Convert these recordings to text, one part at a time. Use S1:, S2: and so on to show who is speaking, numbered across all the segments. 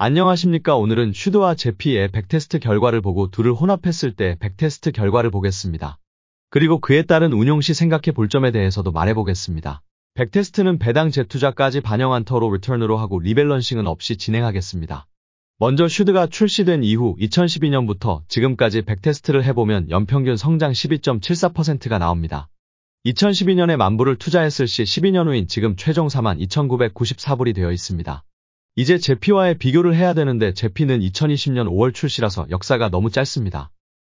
S1: 안녕하십니까. 오늘은 슈드와 제피의 백테스트 결과를 보고 둘을 혼합했을 때 백테스트 결과를 보겠습니다. 그리고 그에 따른 운용 시 생각해 볼 점에 대해서도 말해보겠습니다. 백테스트는 배당 재투자까지 반영한 터로 리턴으로 하고 리밸런싱은 없이 진행하겠습니다. 먼저 슈드가 출시된 이후 2012년부터 지금까지 백테스트를 해보면 연평균 성장 12.74%가 나옵니다. 2012년에 만불을 투자했을 시 12년 후인 지금 최종 42,994불이 되어 있습니다. 이제 제피와의 비교를 해야 되는데 제피는 2020년 5월 출시라서 역사가 너무 짧습니다.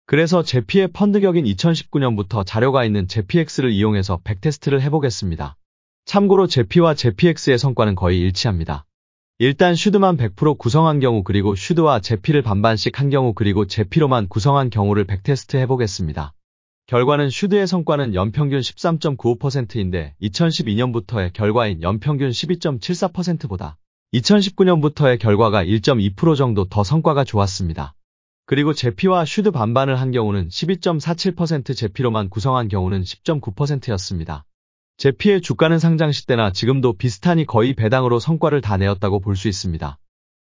S1: 그래서 제피의 펀드격인 2019년부터 자료가 있는 제피X를 이용해서 백테스트를 해보겠습니다. 참고로 제피와 제피X의 성과는 거의 일치합니다. 일단 슈드만 100% 구성한 경우 그리고 슈드와 제피를 반반씩 한 경우 그리고 제피로만 구성한 경우를 백테스트 해보겠습니다. 결과는 슈드의 성과는 연평균 13.95%인데 2012년부터의 결과인 연평균 12.74%보다 2019년부터의 결과가 1.2% 정도 더 성과가 좋았습니다. 그리고 제피와 슈드 반반을 한 경우는 12.47%, 제피로만 구성한 경우는 10.9%였습니다. 제피의 주가는 상장 시 때나 지금도 비슷하니 거의 배당으로 성과를 다 내었다고 볼 수 있습니다.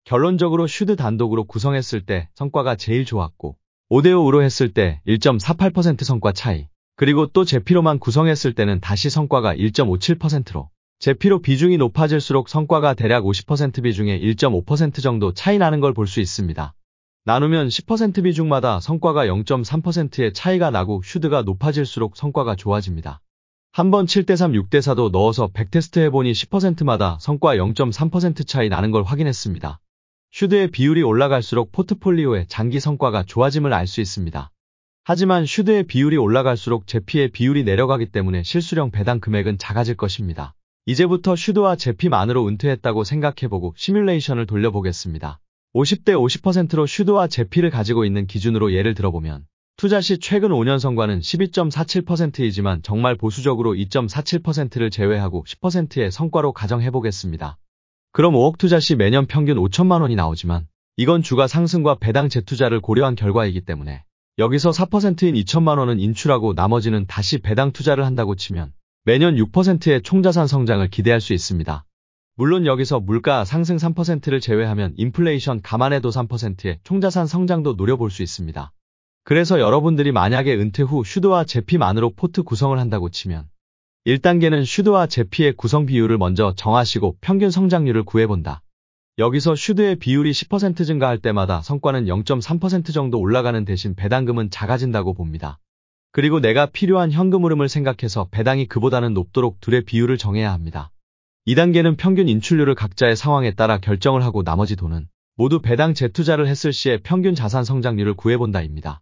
S1: 결론적으로 슈드 단독으로 구성했을 때 성과가 제일 좋았고 5대5로 했을 때 1.48% 성과 차이, 그리고 또 제피로만 구성했을 때는 다시 성과가 1.57%로 제피로 비중이 높아질수록 성과가 대략 50% 비중에 1.5% 정도 차이 나는 걸 볼 수 있습니다. 나누면 10% 비중마다 성과가 0.3%의 차이가 나고 슈드가 높아질수록 성과가 좋아집니다. 한번 7대3, 6대4도 넣어서 백테스트 해보니 10%마다 성과 0.3% 차이 나는 걸 확인했습니다. 슈드의 비율이 올라갈수록 포트폴리오의 장기 성과가 좋아짐을 알 수 있습니다. 하지만 슈드의 비율이 올라갈수록 제피의 비율이 내려가기 때문에 실수령 배당 금액은 작아질 것입니다. 이제부터 슈드와 제피만으로 은퇴했다고 생각해보고 시뮬레이션을 돌려보겠습니다. 50대 50%로 슈드와 제피를 가지고 있는 기준으로 예를 들어보면 투자 시 최근 5년 성과는 12.47%이지만 정말 보수적으로 2.47%를 제외하고 10%의 성과로 가정해보겠습니다. 그럼 5억 투자 시 매년 평균 5천만 원이 나오지만 이건 주가 상승과 배당 재투자를 고려한 결과이기 때문에 여기서 4%인 2천만 원은 인출하고 나머지는 다시 배당 투자를 한다고 치면 매년 6%의 총자산 성장을 기대할 수 있습니다. 물론 여기서 물가 상승 3%를 제외하면 인플레이션 감안해도 3%의 총자산 성장도 노려볼 수 있습니다. 그래서 여러분들이 만약에 은퇴 후 슈드와 제피만으로 포트 구성을 한다고 치면 1단계는 슈드와 제피의 구성 비율을 먼저 정하시고 평균 성장률을 구해본다. 여기서 슈드의 비율이 10% 증가할 때마다 성과는 0.3% 정도 올라가는 대신 배당금은 작아진다고 봅니다. 그리고 내가 필요한 현금 흐름을 생각해서 배당이 그보다는 높도록 둘의 비율을 정해야 합니다. 2단계는 평균 인출률을 각자의 상황에 따라 결정을 하고 나머지 돈은 모두 배당 재투자를 했을 시에 평균 자산 성장률을 구해본다입니다.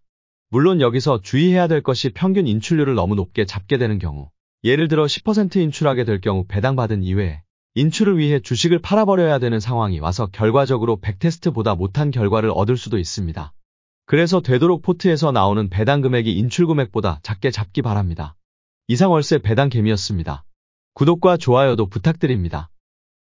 S1: 물론 여기서 주의해야 될 것이 평균 인출률을 너무 높게 잡게 되는 경우, 예를 들어 10% 인출하게 될 경우 배당받은 이외에 인출을 위해 주식을 팔아버려야 되는 상황이 와서 결과적으로 백테스트보다 못한 결과를 얻을 수도 있습니다. 그래서 되도록 포트에서 나오는 배당 금액이 인출 금액보다 작게 잡기 바랍니다. 이상 월세 배당 개미였습니다. 구독과 좋아요도 부탁드립니다.